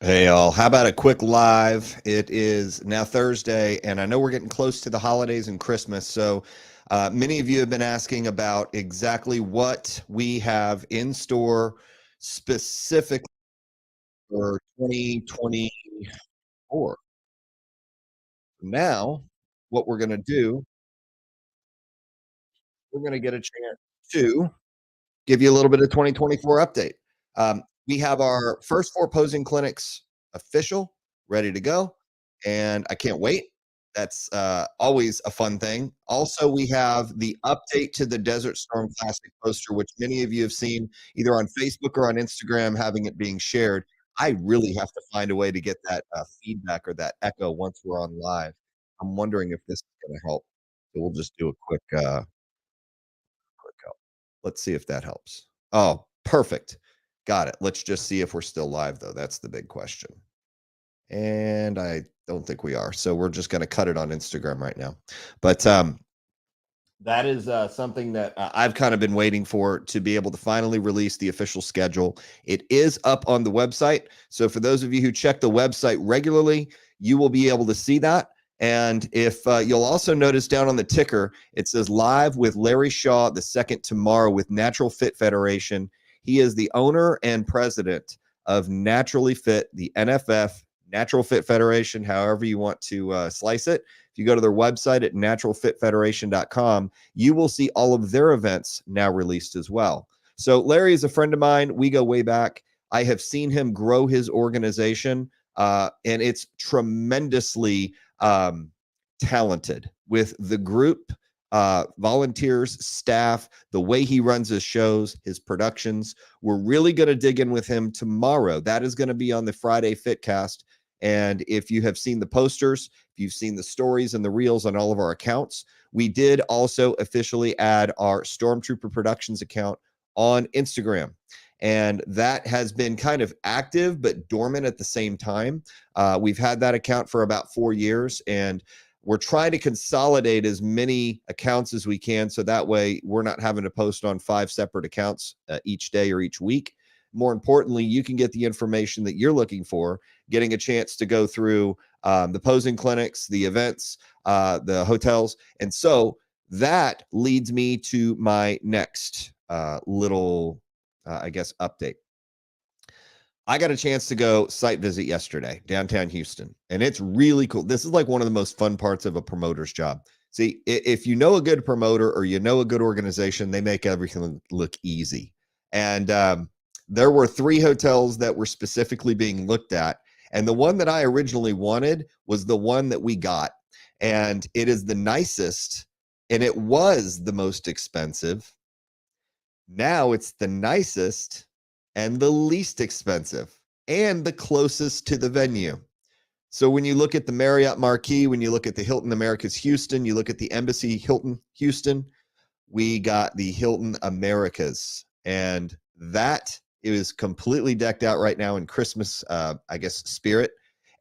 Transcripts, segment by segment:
Hey, all. How about a quick live? It is now Thursday, and I know we're getting close to the holidays and Christmas. So, many of you have been asking about exactly what we have in store specifically for 2024. Now, what we're going to do, we're going to get a chance to give you a little bit of 2024 update. We have our first 4 posing clinics official, ready to go, and I can't wait. That's always a fun thing. Also, we have the update to the Desert Storm Classic poster, which many of you have seen either on Facebook or on Instagram, having it being shared. I really have to find a way to get that feedback or that echo once we're on live. I'm wondering if this is going to help. So we'll just do a quick help. Let's see if that helps. Oh, perfect. Got it. Let's just see if we're still live, though. That's the big question. And I don't think we are. So we're just going to cut it on Instagram right now. But that is something that I've kind of been waiting for, to be able to finally release the official schedule. It is up on the website. So for those of you who check the website regularly, you will be able to see that. And if you'll also notice down on the ticker, it says live with Larry Shaw the second tomorrow with Natural Fit Federation. He is the owner and president of Naturally Fit, the NFF, Natural Fit Federation, however you want to slice it. If you go to their website at naturalfitfederation.com, you will see all of their events now released as well. So Larry is a friend of mine. We go way back. I have seen him grow his organization, and it's tremendously talented with the group, volunteers, staff, the way he runs his shows, his productions. We're really going to dig in with him tomorrow. That is going to be on the Friday Fitcast. And if you have seen the posters, if you've seen the stories and the reels on all of our accounts, we did also officially add our Stormtrooper Productions account on Instagram. And that has been kind of active but dormant at the same time. We've had that account for about 4 years, and we're trying to consolidate as many accounts as we can, so that way we're not having to post on 5 separate accounts each day or each week. More importantly, you can get the information that you're looking for, getting a chance to go through the posing clinics, the events, the hotels. And so that leads me to my next little, I guess, update. I got a chance to go site visit yesterday, downtown Houston, and it's really cool. This is like one of the most fun parts of a promoter's job. See, if you know a good promoter or you know a good organization, they make everything look easy. And there were 3 hotels that were specifically being looked at. And the one that I originally wanted was the one that we got. And it is the nicest, and it was the most expensive. Now it's the nicest and the least expensive and the closest to the venue. So when you look at the Marriott Marquis, when you look at the Hilton Americas Houston, you look at the Embassy Hilton Houston, we got the Hilton Americas. And that is completely decked out right now in Christmas, I guess, spirit.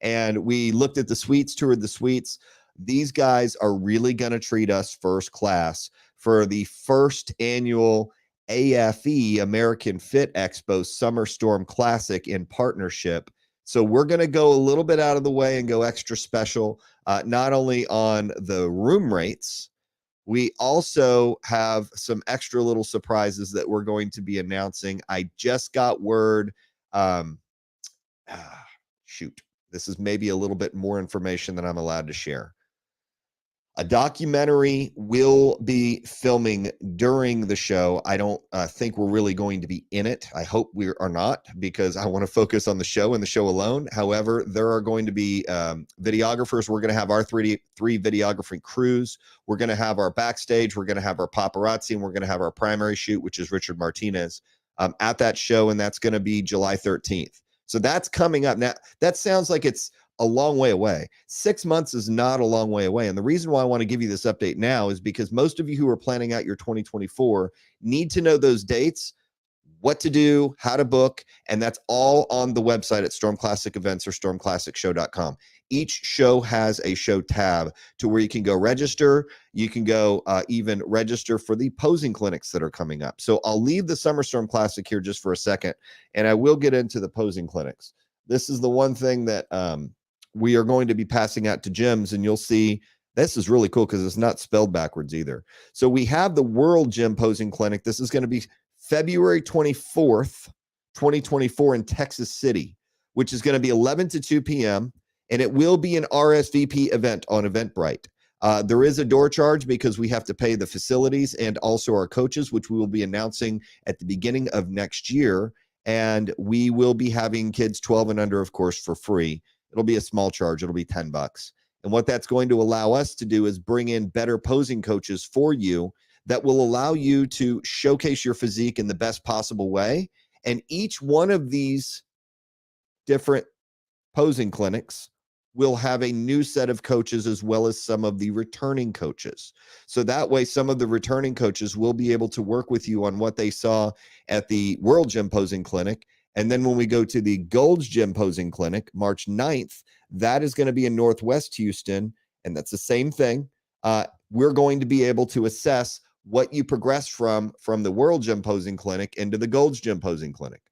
And we looked at the suites, toured the suites. These guys are really going to treat us first class for the first annual AFE, American Fit Expo Summer Storm Classic, in partnership. So we're going to go a little bit out of the way and go extra special, not only on the room rates. We also have some extra little surprises that we're going to be announcing. I just got word. Shoot, this is maybe a little bit more information than I'm allowed to share. A documentary will be filming during the show. I don't think we're really going to be in it. I hope we are not, because I want to focus on the show and the show alone. However, there are going to be videographers. We're going to have our three videography crews. We're going to have our backstage. We're going to have our paparazzi, and we're going to have our primary shoot, which is Richard Martinez, at that show, and that's going to be July 13th. So that's coming up. Now, that sounds like it's a long way away. 6 months is not a long way away. And the reason why I want to give you this update now is because most of you who are planning out your 2024 need to know those dates, what to do, how to book, and that's all on the website at Storm Classic Events or stormclassicshow.com. Each show has a show tab to where you can go register. You can go even register for the posing clinics that are coming up. So I'll leave the Summer Storm Classic here just for a second, and I will get into the posing clinics. This is the one thing that we are going to be passing out to gyms, and you'll see this is really cool because it's not spelled backwards either. So we have the World Gym Posing Clinic. This is going to be February 24th, 2024 in Texas City, which is going to be 11 to 2 p.m., and it will be an RSVP event on Eventbrite. There is a door charge because we have to pay the facilities and also our coaches, which we will be announcing at the beginning of next year. And we will be having kids 12 and under, of course, for free. It'll be a small charge. It'll be $10. And what that's going to allow us to do is bring in better posing coaches for you that will allow you to showcase your physique in the best possible way. And each one of these different posing clinics will have a new set of coaches as well as some of the returning coaches. So that way, some of the returning coaches will be able to work with you on what they saw at the World Gym Posing Clinic. And then when we go to the Gold's Gym Posing Clinic, March 9th, that is going to be in Northwest Houston. And that's the same thing. We're going to be able to assess what you progressed from the World Gym Posing Clinic into the Gold's Gym Posing Clinic.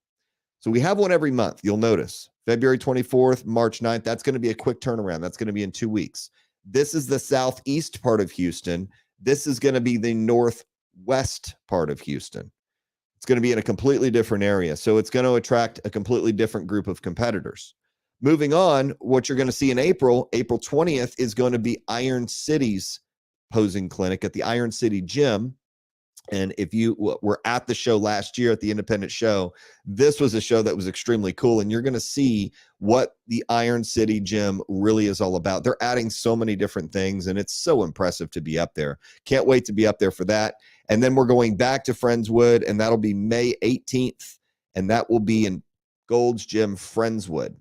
So we have one every month. You'll notice February 24th, March 9th. That's going to be a quick turnaround. That's going to be in 2 weeks. This is the southeast part of Houston. This is going to be the northwest part of Houston. It's going to be in a completely different area. So it's going to attract a completely different group of competitors. Moving on, what you're going to see in April 20th is going to be Iron City's posing clinic at the Iron City Gym. And if you were at the show last year at the independent show, this was a show that was extremely cool. And you're going to see what the Iron City Gym really is all about. They're adding so many different things, and it's so impressive to be up there. Can't wait to be up there for that. And then we're going back to Friendswood, and that'll be May 18th. And that will be in Gold's Gym, Friendswood.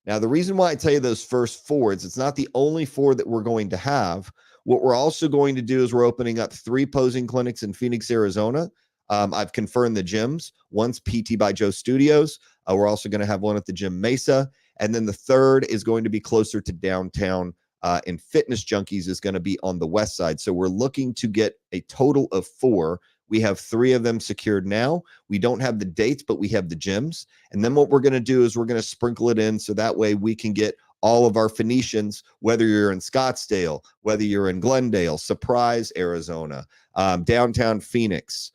Now, the reason why I tell you those first four is it's not the only four that we're going to have. What we're also going to do is we're opening up 3 posing clinics in Phoenix, Arizona. I've confirmed the gyms. One's PT by Joe Studios. We're also going to have one at the Gym Mesa. And then the third is going to be closer to downtown, and Fitness Junkies is going to be on the west side. So we're looking to get a total of 4. We have 3 of them secured now. We don't have the dates, but we have the gyms. And then what we're going to do is we're going to sprinkle it in so that way we can get all of our Phoenicians, whether you're in Scottsdale, whether you're in Glendale, Surprise, Arizona, downtown Phoenix,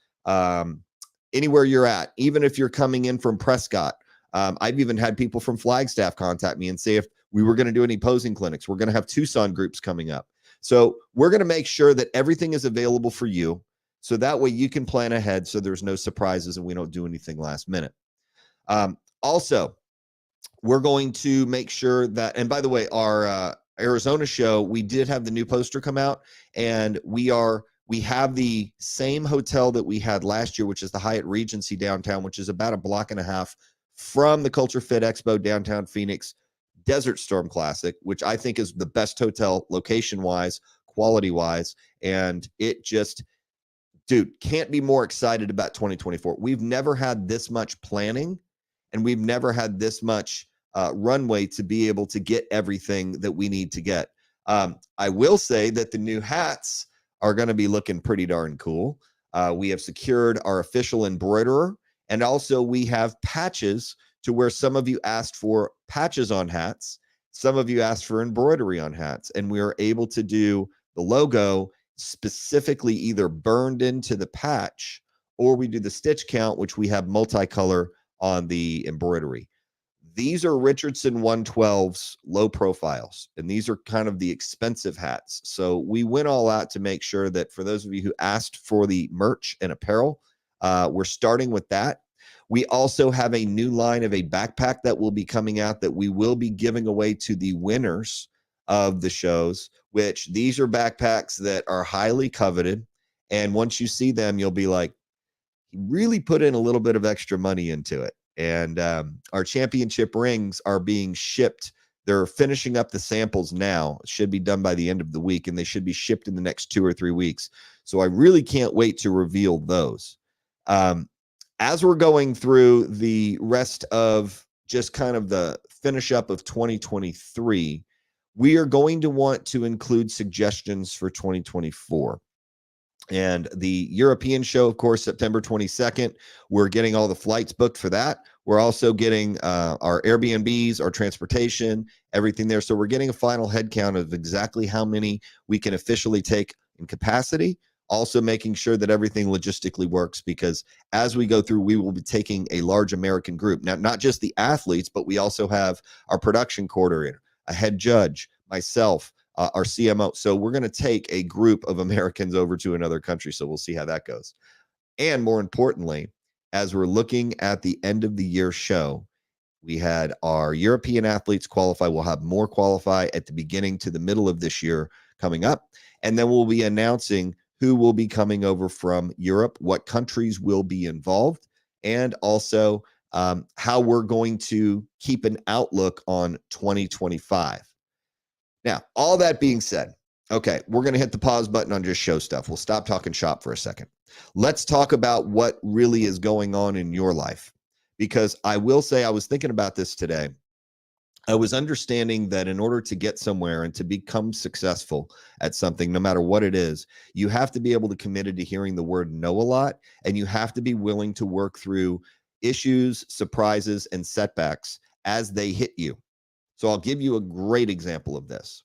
anywhere you're at, even if you're coming in from Prescott. I've even had people from Flagstaff contact me and say if we were going to do any posing clinics. We're going to have Tucson groups coming up. So we're going to make sure that everything is available for you. So that way you can plan ahead so there's no surprises and we don't do anything last minute. Also, we're going to make sure that, and by the way, our Arizona show, we did have the new poster come out, and we have the same hotel that we had last year, which is the Hyatt Regency downtown, which is about a block and a half from the Culture Fit Expo downtown Phoenix Desert Storm Classic, which I think is the best hotel location-wise, quality-wise, and it just, dude, can't be more excited about 2024. We've never had this much planning, and we've never had this much runway to be able to get everything that we need to get. I will say that the new hats are going to be looking pretty darn cool. We have secured our official embroiderer, and also we have patches to where some of you asked for patches on hats. Some of you asked for embroidery on hats, and we are able to do the logo specifically either burned into the patch, or we do the stitch count, which we have multicolor on the embroidery. These are Richardson 112s low profiles, and these are kind of the expensive hats. So we went all out to make sure that for those of you who asked for the merch and apparel, we're starting with that. We also have a new line of a backpack that will be coming out that we will be giving away to the winners of the shows, which these are backpacks that are highly coveted. And once you see them, you'll be like, he really put in a little bit of extra money into it. And our championship rings are being shipped. They're finishing up the samples now. It should be done by the end of the week, and they should be shipped in the next 2 or 3 weeks. So I really can't wait to reveal those. As we're going through the rest of just kind of the finish up of 2023, we are going to want to include suggestions for 2024. And the European show, of course, September 22nd, we're getting all the flights booked for that. We're also getting our Airbnbs, our transportation, everything there. So we're getting a final head count of exactly how many we can officially take in capacity. Also making sure that everything logistically works, because as we go through, we will be taking a large American group. Now, not just the athletes, but we also have our production coordinator, a head judge, myself, our CMO. So we're going to take a group of Americans over to another country. So we'll see how that goes. And more importantly, as we're looking at the end of the year show, we had our European athletes qualify. We'll have more qualify at the beginning to the middle of this year coming up. And then we'll be announcing who will be coming over from Europe, what countries will be involved, and also how we're going to keep an outlook on 2025. Now, all that being said, okay, we're going to hit the pause button on just show stuff. We'll stop talking shop for a second. Let's talk about what really is going on in your life. Because I will say, I was thinking about this today. I was understanding that in order to get somewhere and to become successful at something, no matter what it is, you have to be able to committed to hearing the word no a lot, and you have to be willing to work through issues, surprises, and setbacks as they hit you. So I'll give you a great example of this.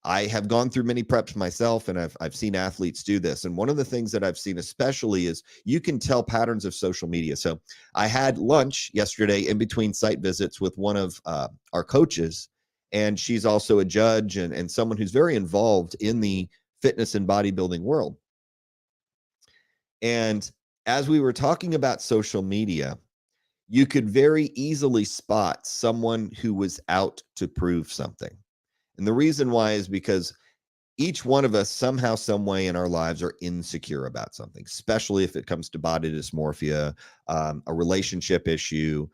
I have gone through many preps myself, and I've seen athletes do this. And one of the things that I've seen especially is you can tell patterns of social media. So I had lunch yesterday in between site visits with one of our coaches, and she's also a judge and someone who's very involved in the fitness and bodybuilding world. And as we were talking about social media, you could very easily spot someone who was out to prove something. And the reason why is because each one of us somehow, some way in our lives are insecure about something, especially if it comes to body dysmorphia, a relationship issue,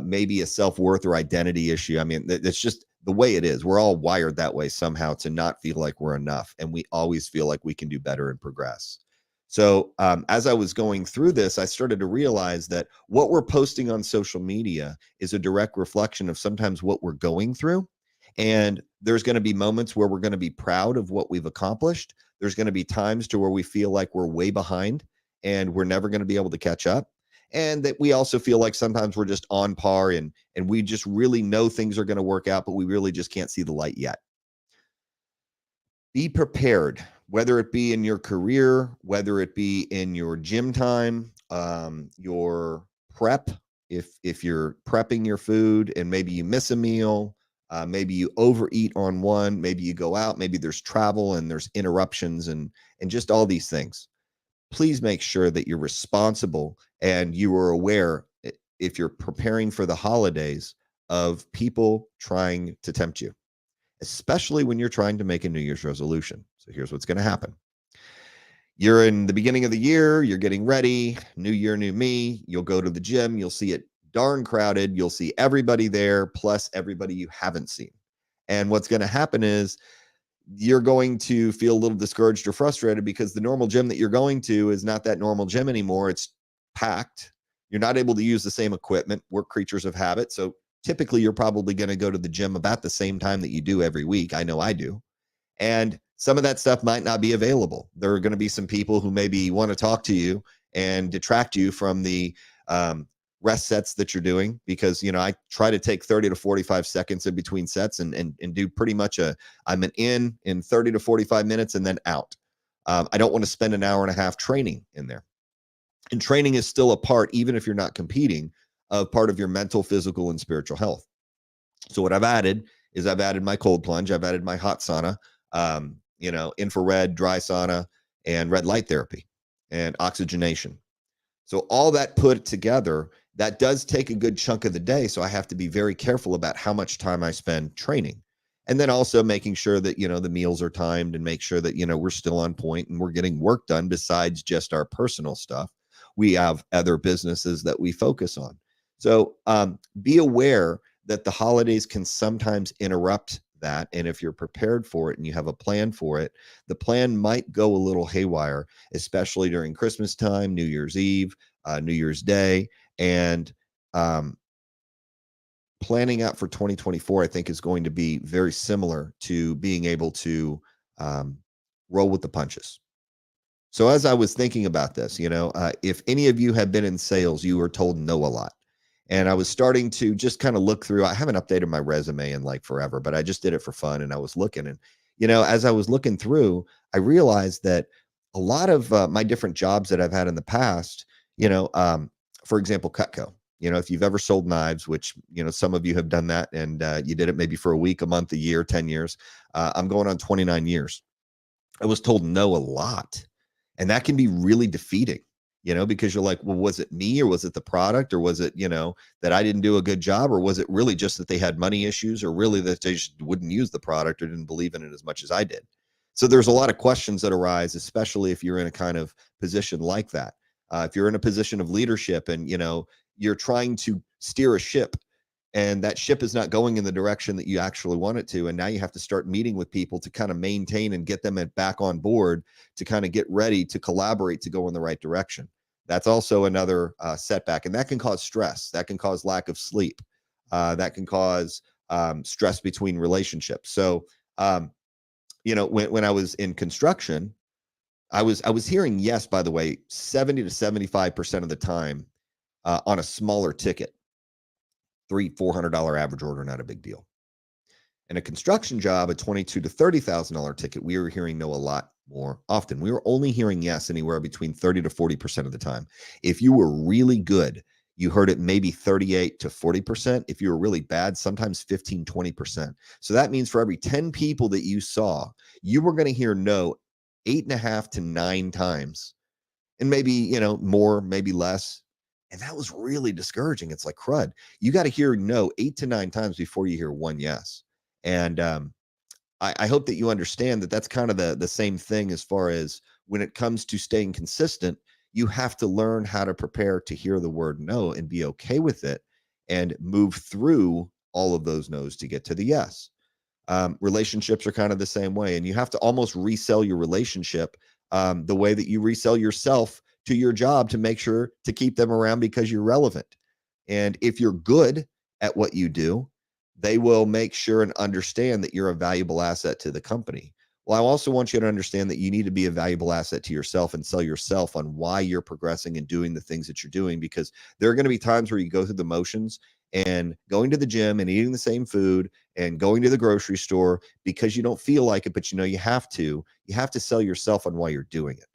maybe a self-worth or identity issue. I mean, that's just the way it is. We're all wired that way somehow, to not feel like we're enough. And we always feel like we can do better and progress. So as I was going through this, I started to realize that what we're posting on social media is a direct reflection of sometimes what we're going through. And there's going to be moments where we're going to be proud of what we've accomplished. There's going to be times to where we feel like we're way behind and we're never going to be able to catch up. And that we also feel like sometimes we're just on par, and we just really know things are going to work out, but we really just can't see the light yet. Be prepared, whether it be in your career, whether it be in your gym time, your prep, if you're prepping your food and maybe you miss a meal, maybe you overeat on one, maybe you go out, maybe there's travel and there's interruptions and just all these things. Please make sure that you're responsible and you are aware, if you're preparing for the holidays, of people trying to tempt you, especially when you're trying to make a New Year's resolution. So here's what's going to happen. You're in the beginning of the year, you're getting ready, new year, new me. You'll go to the gym, you'll see it darn crowded. You'll see everybody there, plus everybody you haven't seen. And what's going to happen is you're going to feel a little discouraged or frustrated because the normal gym that you're going to is not that normal gym anymore. It's packed. You're not able to use the same equipment. We're creatures of habit. So typically you're probably going to go to the gym about the same time that you do every week. I know I do. And some of that stuff might not be available. There are going to be some people who maybe want to talk to you and detract you from the rest sets that you're doing, because, you know, I try to take 30 to 45 seconds in between sets and do pretty much I'm an in 30 to 45 minutes and then out. I don't want to spend an hour and a half training in there. And training is still a part, even if you're not competing, of part of your mental, physical, and spiritual health. So what I've added is I've added my cold plunge. I've added my hot sauna, infrared, dry sauna, and red light therapy and oxygenation. So all that put together, that does take a good chunk of the day. So I have to be very careful about how much time I spend training. And then also making sure that, the meals are timed and make sure that, we're still on point and we're getting work done besides just our personal stuff. We have other businesses that we focus on. So be aware that the holidays can sometimes interrupt that. And if you're prepared for it and you have a plan for it, the plan might go a little haywire, especially during Christmas time, New Year's Eve, New Year's Day. And planning out for 2024, I think, is going to be very similar to being able to roll with the punches. So as I was thinking about this, if any of you have been in sales, you were told no a lot. And I was starting to just kind of look through. I haven't updated my resume in like forever, but I just did it for fun. And I was looking, and as I was looking through, I realized that a lot of my different jobs that I've had in the past, you know, um, for example, Cutco. If you've ever sold knives, which some of you have done that, and you did it maybe for a week, a month, a year, 10 years. I'm going on 29 years. I was told no a lot. And that can be really defeating, because you're like, well, was it me, or was it the product, or was it, that I didn't do a good job, or was it really just that they had money issues, or really that they just wouldn't use the product or didn't believe in it as much as I did? So there's a lot of questions that arise, especially if you're in a kind of position like that. If you're in a position of leadership and, you're trying to steer a ship, and that ship is not going in the direction that you actually want it to, and now you have to start meeting with people to kind of maintain and get them back on board, to kind of get ready to collaborate to go in the right direction. That's also another setback, and that can cause stress, that can cause lack of sleep, that can cause stress between relationships. So when I was in construction, I was hearing yes, by the way, 70 to 75% of the time, on a smaller ticket. $300-400 average order, not a big deal. And a construction job, a $22,000 to $30,000 ticket, we were hearing no a lot more often. We were only hearing yes anywhere between 30 to 40% of the time. If you were really good, you heard it maybe 38 to 40%. If you were really bad, sometimes 15, 20%. So that means for every 10 people that you saw, you were going to hear no 8.5 to 9 times, and maybe, more, maybe less. And that was really discouraging. It's like, crud, you got to hear no 8 to 9 times before you hear one yes. And I hope that you understand that that's kind of the same thing as far as when it comes to staying consistent. You have to learn how to prepare to hear the word no and be okay with it, and move through all of those no's to get to the yes. Relationships are kind of the same way, and you have to almost resell your relationship the way that you resell yourself to your job, to make sure to keep them around because you're relevant. And if you're good at what you do, they will make sure and understand that you're a valuable asset to the company. Well, I also want you to understand that you need to be a valuable asset to yourself and sell yourself on why you're progressing and doing the things that you're doing, because there are going to be times where you go through the motions and going to the gym and eating the same food and going to the grocery store because you don't feel like it, but you have to. You have to sell yourself on why you're doing it.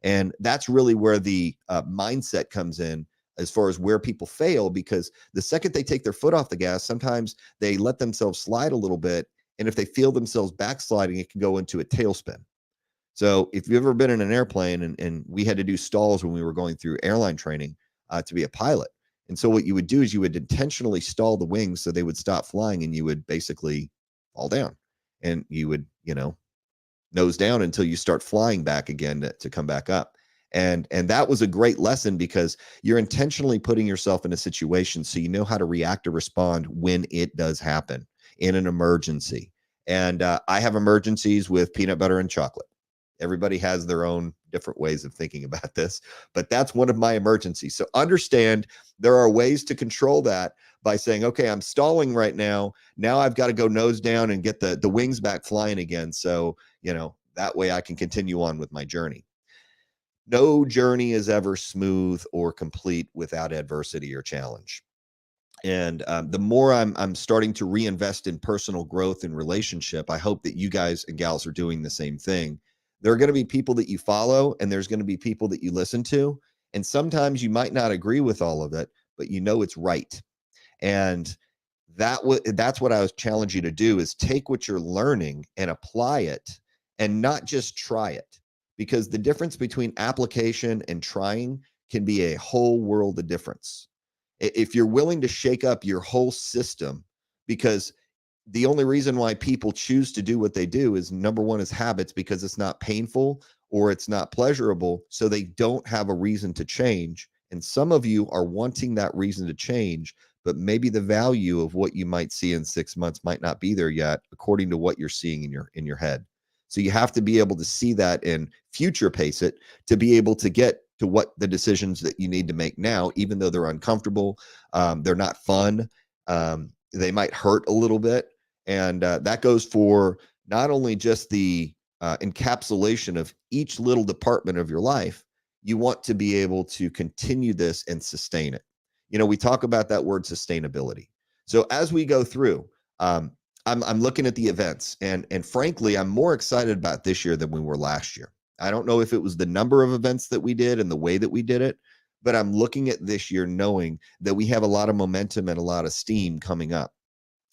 And that's really where the mindset comes in, as far as where people fail, because the second they take their foot off the gas, sometimes they let themselves slide a little bit. And if they feel themselves backsliding, it can go into a tailspin. So if you've ever been in an airplane, and we had to do stalls when we were going through airline training to be a pilot. And so what you would do is you would intentionally stall the wings so they would stop flying, and you would basically fall down, and you would, nose down until you start flying back again to come back up. And that was a great lesson, because you're intentionally putting yourself in a situation so you know how to react or respond when it does happen in an emergency. And I have emergencies with peanut butter and chocolate. Everybody has their own different ways of thinking about this, but that's one of my emergencies. So understand there are ways to control that by saying, okay, I'm stalling right now. Now I've got to go nose down and get the wings back flying again. So, that way I can continue on with my journey. No journey is ever smooth or complete without adversity or challenge. And the more I'm starting to reinvest in personal growth and relationship, I hope that you guys and gals are doing the same thing. There are going to be people that you follow, and there's going to be people that you listen to. And sometimes you might not agree with all of it, but it's right. And that's what I was challenge you to do, is take what you're learning and apply it, and not just try it. Because the difference between application and trying can be a whole world of difference. If you're willing to shake up your whole system, because the only reason why people choose to do what they do is, number one, is habits, because it's not painful or it's not pleasurable. So they don't have a reason to change. And some of you are wanting that reason to change, but maybe the value of what you might see in 6 months might not be there yet, according to what you're seeing in your head. So you have to be able to see that and future pace it, to be able to get to what the decisions that you need to make now, even though they're uncomfortable, they're not fun, they might hurt a little bit. And that goes for not only just the encapsulation of each little department of your life. You want to be able to continue this and sustain it. we talk about that word sustainability. So as we go through, um, I'm looking at the events, and frankly, I'm more excited about this year than we were last year. I don't know if it was the number of events that we did and the way that we did it, but I'm looking at this year knowing that we have a lot of momentum and a lot of steam coming up.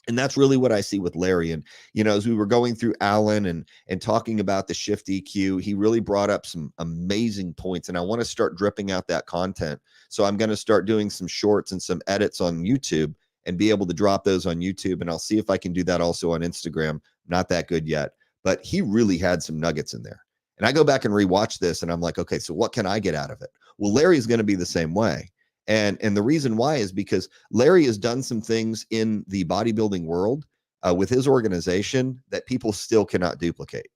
And that's really what I see with Larry. And as we were going through Alan and talking about the shift EQ, he really brought up some amazing points. And I want to start dripping out that content. So I'm going to start doing some shorts and some edits on YouTube and be able to drop those on YouTube. And I'll see if I can do that also on Instagram. Not that good yet, but he really had some nuggets in there. And I go back and rewatch this and I'm like, okay, so what can I get out of it? Well, Larry's going to be the same way. And the reason why is because Larry has done some things in the bodybuilding world with his organization that people still cannot duplicate.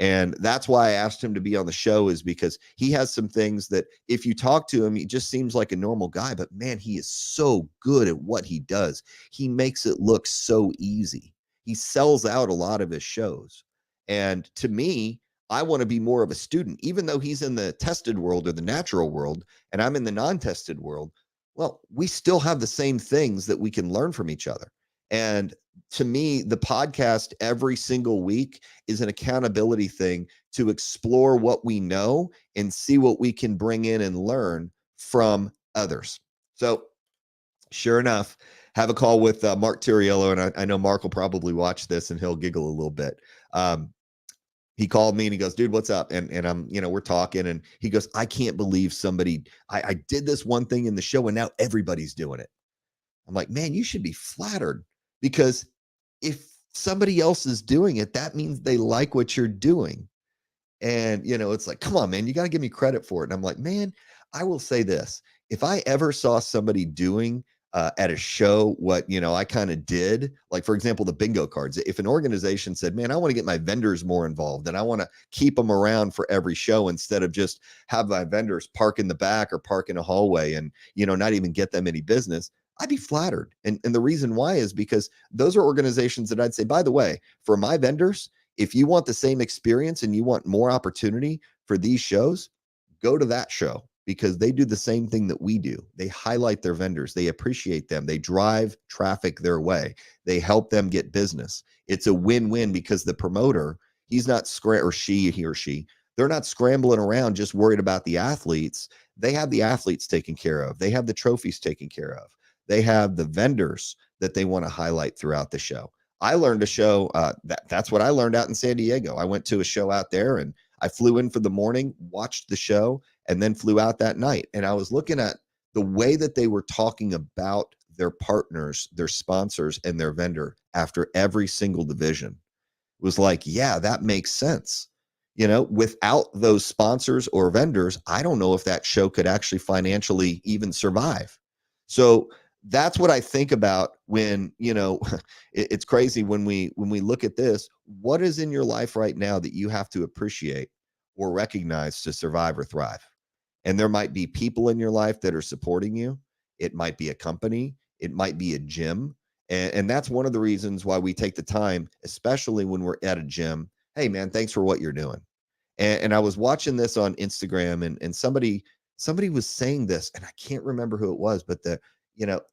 And that's why I asked him to be on the show, is because he has some things that if you talk to him, he just seems like a normal guy, but man, he is so good at what he does. He makes it look so easy. He sells out a lot of his shows. And to me, I want to be more of a student, even though he's in the tested world or the natural world, and I'm in the non-tested world. Well, we still have the same things that we can learn from each other. And to me, the podcast every single week is an accountability thing to explore what we know and see what we can bring in and learn from others. So, sure enough, have a call with Mark Turiello, and I know Mark will probably watch this and he'll giggle a little bit. He called me and he goes, dude, what's up? And I'm, we're talking, and he goes, I can't believe I did this one thing in the show and now everybody's doing it. I'm like, man, you should be flattered, because if somebody else is doing it, that means they like what you're doing. And, it's like, come on, man, you got to give me credit for it. And I'm like, man, I will say this. If I ever saw somebody doing at a show what, I kind of did, like, for example, the bingo cards, if an organization said, man, I want to get my vendors more involved and I want to keep them around for every show instead of just have my vendors park in the back or park in a hallway and, not even get them any business, I'd be flattered. And the reason why is because those are organizations that I'd say, by the way, for my vendors, if you want the same experience and you want more opportunity for these shows, go to that show, because they do the same thing that we do. They highlight their vendors, they appreciate them, they drive traffic their way, they help them get business. It's a win-win, because the promoter, he's not he or she, they're not scrambling around just worried about the athletes. They have the athletes taken care of. They have the trophies taken care of. They have the vendors that they want to highlight throughout the show. I learned a show, that's what I learned out in San Diego. I went to a show out there and I flew in for the morning, watched the show, and then flew out that night. And I was looking at the way that they were talking about their partners, their sponsors, and their vendor after every single division. It was like, yeah, that makes sense. Without those sponsors or vendors, I don't know if that show could actually financially even survive. So that's what I think about when, it's crazy when we look at this. What is in your life right now that you have to appreciate or recognize to survive or thrive? And there might be people in your life that are supporting you. It might be a company, it might be a gym. And that's one of the reasons why we take the time, especially when we're at a gym. Hey man, thanks for what you're doing. And I was watching this on Instagram, and somebody was saying this, and I can't remember who it was, but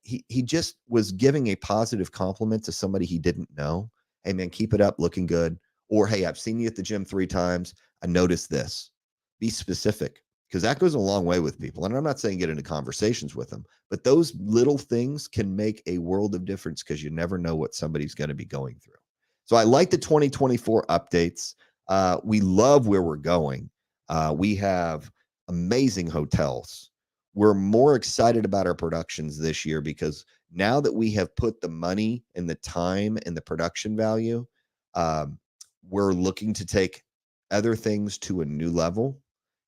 he just was giving a positive compliment to somebody he didn't know. Hey man, keep it up, looking good. Or hey, I've seen you at the gym 3 times. I noticed this. Be specific, because that goes a long way with people. And I'm not saying get into conversations with them, but those little things can make a world of difference, because you never know what somebody's going to be going through. So I like the 2024 updates. We love where we're going. We have amazing hotels. We're more excited about our productions this year, because now that we have put the money and the time and the production value, we're looking to take other things to a new level.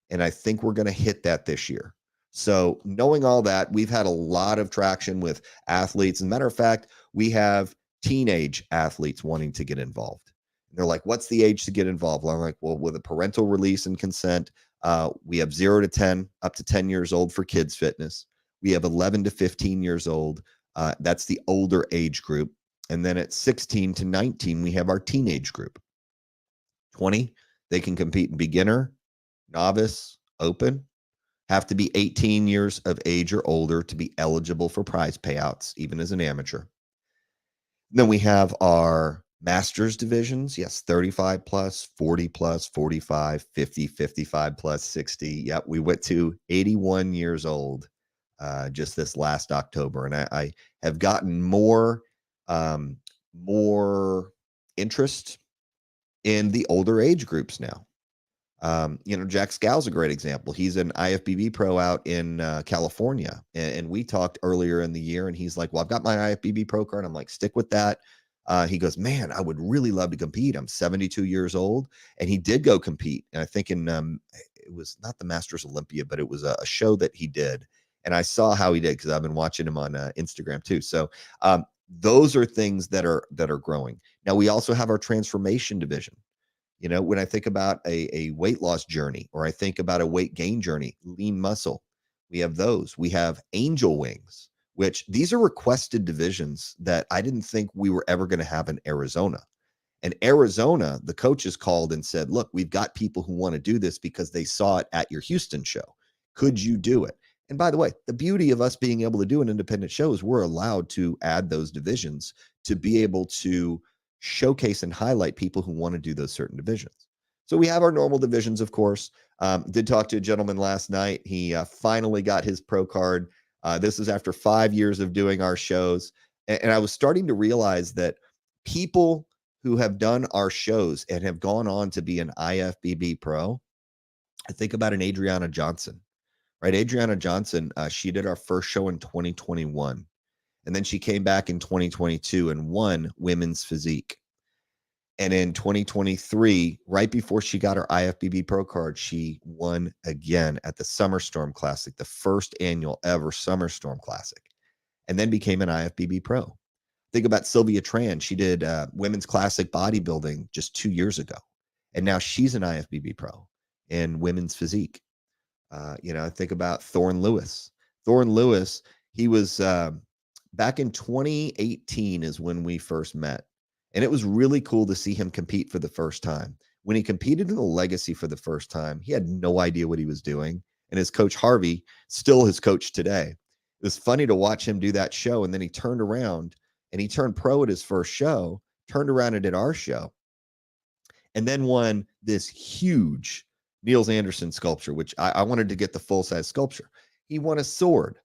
And I think we're going to hit that this year. So knowing all that, we've had a lot of traction with athletes. As a matter of fact, we have teenage athletes wanting to get involved. They're like, what's the age to get involved? Well, I'm like, well, with a parental release and consent, we have 0 to 10, up to 10 years old for kids fitness. We have 11 to 15 years old. That's the older age group. And then at 16 to 19, we have our teenage group. 20, they can compete in beginner, novice, open. have to be 18 years of age or older to be eligible for prize payouts, even as an amateur. Then we have our masters divisions. Yes, 35 plus, 40 plus, 45, 50, 55 plus, 60. Yep, we went to 81 years old just this last October. And I have gotten um, more interest in the older age groups now. Jack Scal's a great example. He's an IFBB pro out in California. And we talked earlier in the year, and he's like, well, I've got my IFBB pro card. I'm like, stick with that. He goes, man, I would really love to compete. I'm 72 years old. And he did go compete. And I think it was not the Masters Olympia, but it was a show that he did. And I saw how he did because I've been watching him on Instagram too. So those are things that are growing. Now, we also have our transformation division. When I think about a weight loss journey, or I think about a weight gain journey, lean muscle, we have those. We have angel wings, which these are requested divisions that I didn't think we were ever going to have in Arizona. And Arizona, the coaches called and said, look, we've got people who want to do this because they saw it at your Houston show. Could you do it? And by the way, the beauty of us being able to do an independent show is we're allowed to add those divisions to be able to showcase and highlight people who want to do those certain divisions. So we have our normal divisions, of course. Did talk to a gentleman last night. He finally got his pro card. This is after 5 years of doing our shows. And I was starting to realize that people who have done our shows and have gone on to be an IFBB pro, I think about an Adriana Johnson, right? Adriana Johnson, she did our first show in 2021. And then she came back in 2022 and won women's physique. And in 2023, right before she got her IFBB pro card, she won again at the Summer Storm Classic, the first annual ever Summer Storm Classic, and then became an IFBB pro. Think about Sylvia Tran. She did women's classic bodybuilding just 2 years ago. And now she's an IFBB pro in women's physique. Think about Thorne Lewis. Thorne Lewis, he was back in 2018 is when we first met. And it was really cool to see him compete for the first time. When he competed in the Legacy for the first time, he had no idea what he was doing. And his coach, Harvey, still his coach today. It was funny to watch him do that show. And then he turned around and he turned pro at his first show, turned around and did our show, and then won this huge Niels Anderson sculpture, which I wanted to get the full-size sculpture. He won a sword.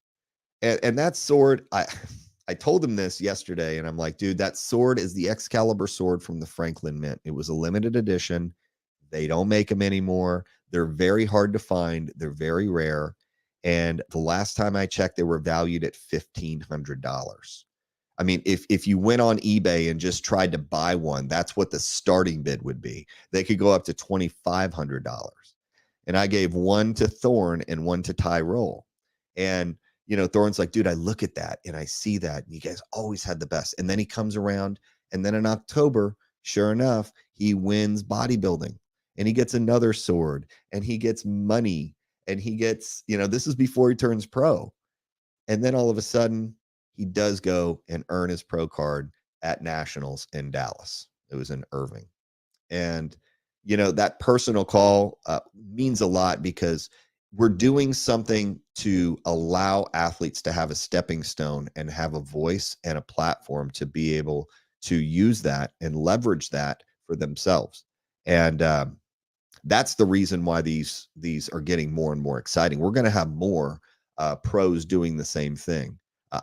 And that sword, I told him this yesterday, and I'm like, dude, that sword is the Excalibur sword from the Franklin Mint. It was a limited edition. They don't make them anymore. They're very hard to find. They're very rare. And the last time I checked, they were valued at $1,500. I mean, if you went on eBay and just tried to buy one, that's what the starting bid would be. They could go up to $2,500. And I gave one to Thorne and one to Tyrol. And, Thorne's like, dude, I look at that and I see that. And you guys always had the best. And then he comes around. And then in October, sure enough, he wins bodybuilding. And he gets another sword. And he gets money. And he gets, this is before he turns pro. And then all of a sudden, he does go and earn his pro card at Nationals in Dallas. It was in Irving. And, that personal call means a lot because we're doing something to allow athletes to have a stepping stone and have a voice and a platform to be able to use that and leverage that for themselves. And that's the reason why these are getting more and more exciting. We're going to have more pros doing the same thing.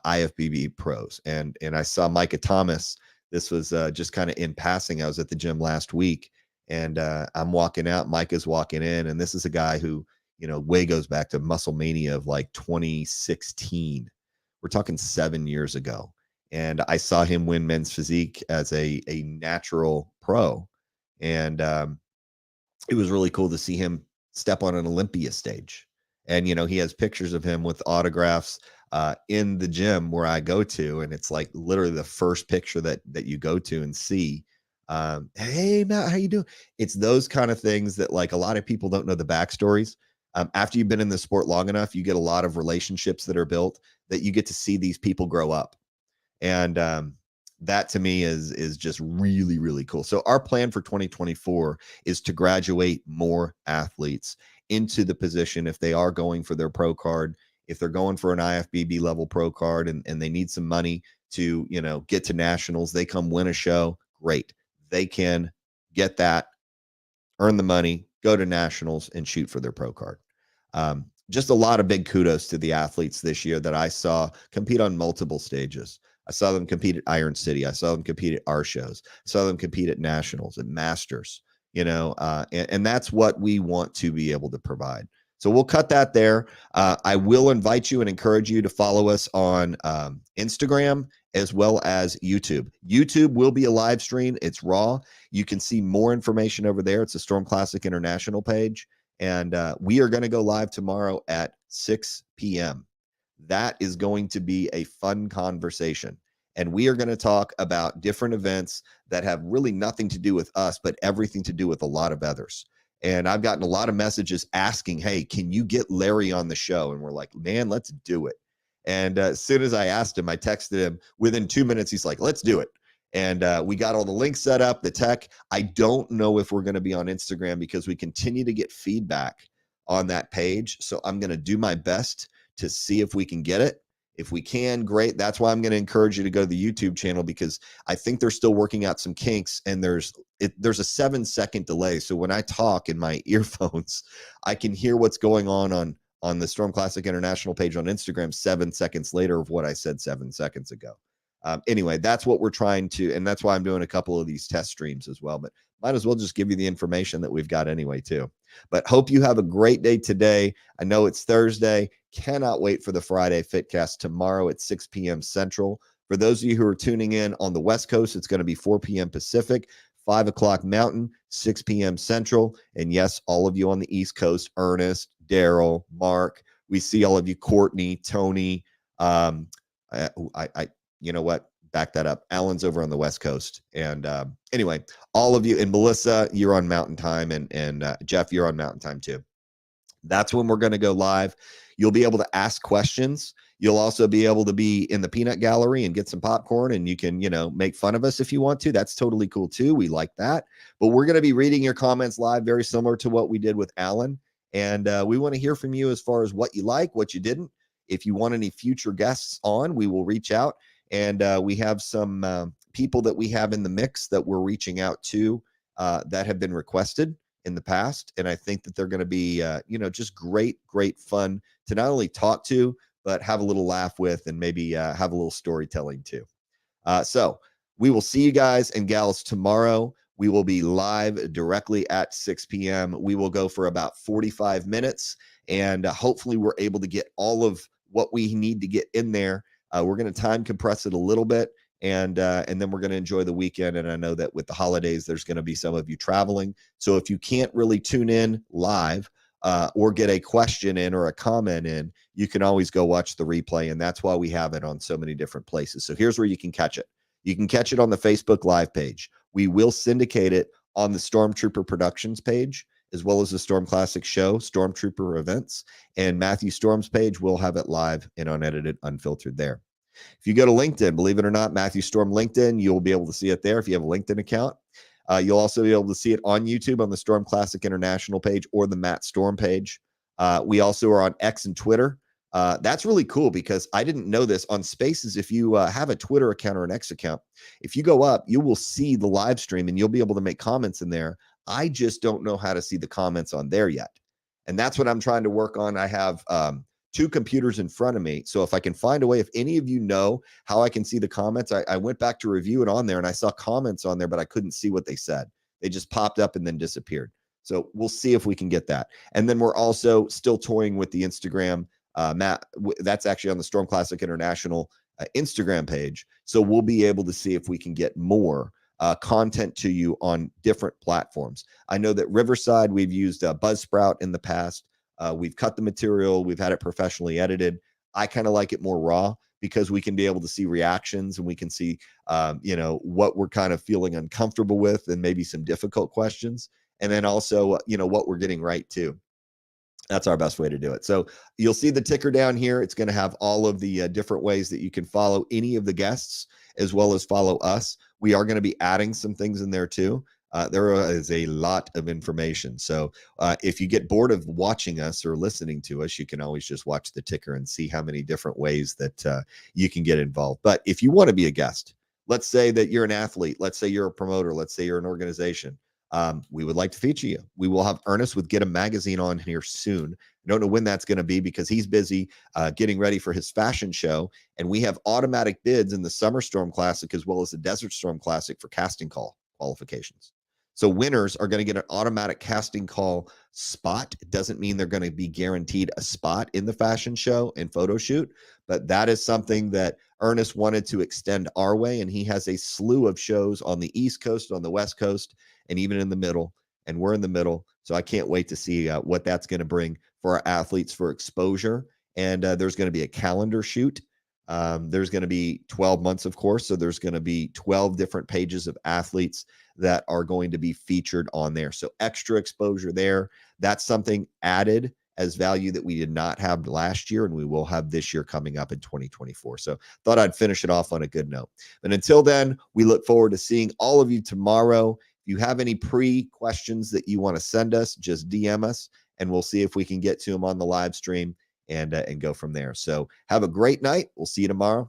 IFBB pros. And I saw Micah Thomas. This was just kind of in passing. I was at the gym last week and I'm walking out. Micah's walking in. And this is a guy who, way goes back to Muscle Mania of like 2016. We're talking 7 years ago. And I saw him win men's physique as a natural pro. And it was really cool to see him step on an Olympia stage. And, he has pictures of him with autographs in the gym where I go to. And it's like literally the first picture that you go to and see. Hey, Matt, how you doing? It's those kind of things that like a lot of people don't know the backstories. After you've been in the sport long enough, you get a lot of relationships that are built that you get to see these people grow up. And that to me is just really, really cool. So our plan for 2024 is to graduate more athletes into the position if they are going for their pro card. If they're going for an IFBB level pro card and they need some money to, get to nationals, they come win a show, great. They can get that, earn the money, go to nationals, and shoot for their pro card. Just a lot of big kudos to the athletes this year that I saw compete on multiple stages. I saw them compete at Iron City. I saw them compete at our shows. I saw them compete at nationals and masters, and that's what we want to be able to provide. So we'll cut that there. I will invite you and encourage you to follow us on Instagram as well as YouTube. YouTube will be a live stream. It's raw. You can see more information over there. It's the Storm Classic International page. And we are going to go live tomorrow at 6 p.m. That is going to be a fun conversation. And we are going to talk about different events that have really nothing to do with us, but everything to do with a lot of others. And I've gotten a lot of messages asking, hey, can you get Larry on the show? And we're like, man, let's do it. And as soon as I asked him, I texted him within 2 minutes. He's like, let's do it. And we got all the links set up, the tech. I don't know if we're going to be on Instagram because we continue to get feedback on that page. So I'm going to do my best to see if we can get it. If we can, great. That's why I'm going to encourage you to go to the YouTube channel, because I think they're still working out some kinks, and there's a 7-second delay. So when I talk in my earphones, I can hear what's going on the Storm Classic International page on Instagram 7 seconds later of what I said 7 seconds ago. Anyway, that's what we're trying to, and that's why I'm doing a couple of these test streams as well, but might as well just give you the information that we've got anyway too. But hope you have a great day today. I know it's Thursday. Cannot wait for the Friday Fitcast tomorrow at 6 p.m. Central. For those of you who are tuning in on the West Coast, it's going to be 4 p.m. Pacific, 5 o'clock Mountain, 6 p.m. Central. And yes, all of you on the East Coast, Ernest, Daryl, Mark, we see all of you, Courtney, Tony, you know what? Back that up. Alan's over on the West Coast. And anyway, all of you, and Melissa, you're on Mountain Time, and Jeff, you're on Mountain Time too. That's when we're going to go live. You'll be able to ask questions. You'll also be able to be in the peanut gallery and get some popcorn, and you can, make fun of us if you want to. That's totally cool too. We like that. But we're going to be reading your comments live, very similar to what we did with Alan. And we want to hear from you as far as what you like, what you didn't. If you want any future guests on, we will reach out. And we have some people that we have in the mix that we're reaching out to that have been requested in the past. And I think that they're going to be, just great fun to not only talk to, but have a little laugh with, and maybe have a little storytelling too. So we will see you guys and gals tomorrow. We will be live directly at 6 p.m. We will go for about 45 minutes, and hopefully we're able to get all of what we need to get in there. We're going to time compress it a little bit, and then we're going to enjoy the weekend. And I know that with the holidays, there's going to be some of you traveling. So if you can't really tune in live or get a question in or a comment in, you can always go watch the replay. And that's why we have it on so many different places. So here's where you can catch it. You can catch it on the Facebook Live page. We will syndicate it on the Stormtrooper Productions page, as well as the Storm Classic Show, Stormtrooper Events, and Matthew Storm's page. We'll have it live and unedited, unfiltered there. If you go to LinkedIn, believe it or not, Matthew Storm LinkedIn, you'll be able to see it there if you have a LinkedIn account. You'll also be able to see it on YouTube on the Storm Classic International page or the Matt Storm page. We also are on X and Twitter. That's really cool because I didn't know this. On Spaces, if you have a Twitter account or an X account, if you go up, you will see the live stream and you'll be able to make comments in there. I just don't know how to see the comments on there yet. And that's what I'm trying to work on. I have 2 computers in front of me. So if I can find a way, if any of you know how I can see the comments, I went back to review it on there and I saw comments on there, but I couldn't see what they said. They just popped up and then disappeared. So we'll see if we can get that. And then we're also still toying with the Instagram. Matt, that's actually on the Storm Classic International Instagram page. So we'll be able to see if we can get more content to you on different platforms. I know that Riverside, we've used Buzzsprout in the past. We've cut the material. We've had it professionally edited. I kind of like it more raw because we can be able to see reactions and we can see, what we're kind of feeling uncomfortable with and maybe some difficult questions. And then also, what we're getting right too. That's our best way to do it. So you'll see the ticker down here. It's going to have all of the different ways that you can follow any of the guests as well as follow us. We are going to be adding some things in there too. There is a lot of information. So if you get bored of watching us or listening to us, you can always just watch the ticker and see how many different ways that you can get involved. But if you want to be a guest, let's say that you're an athlete, let's say you're a promoter, let's say you're an organization. We would like to feature you. We will have Ernest with Get a Magazine on here soon. I don't know when that's going to be because he's busy getting ready for his fashion show. And we have automatic bids in the Summer Storm Classic as well as the Desert Storm Classic for casting call qualifications. So winners are going to get an automatic casting call spot. It doesn't mean they're going to be guaranteed a spot in the fashion show and photo shoot, but that is something that Ernest wanted to extend our way. And he has a slew of shows on the East Coast, on the West Coast, and even in the middle. And we're in the middle. So I can't wait to see what that's going to bring for our athletes for exposure. And there's going to be a calendar shoot. There's going to be 12 months, of course. So there's going to be 12 different pages of athletes that are going to be featured on there. So extra exposure there. That's something added as value that we did not have last year, and we will have this year coming up in 2024. So thought I'd finish it off on a good note. And until then, we look forward to seeing all of you tomorrow. If you have any questions that you want to send us, just DM us, and we'll see if we can get to them on the live stream and go from there. So have a great night. We'll see you tomorrow.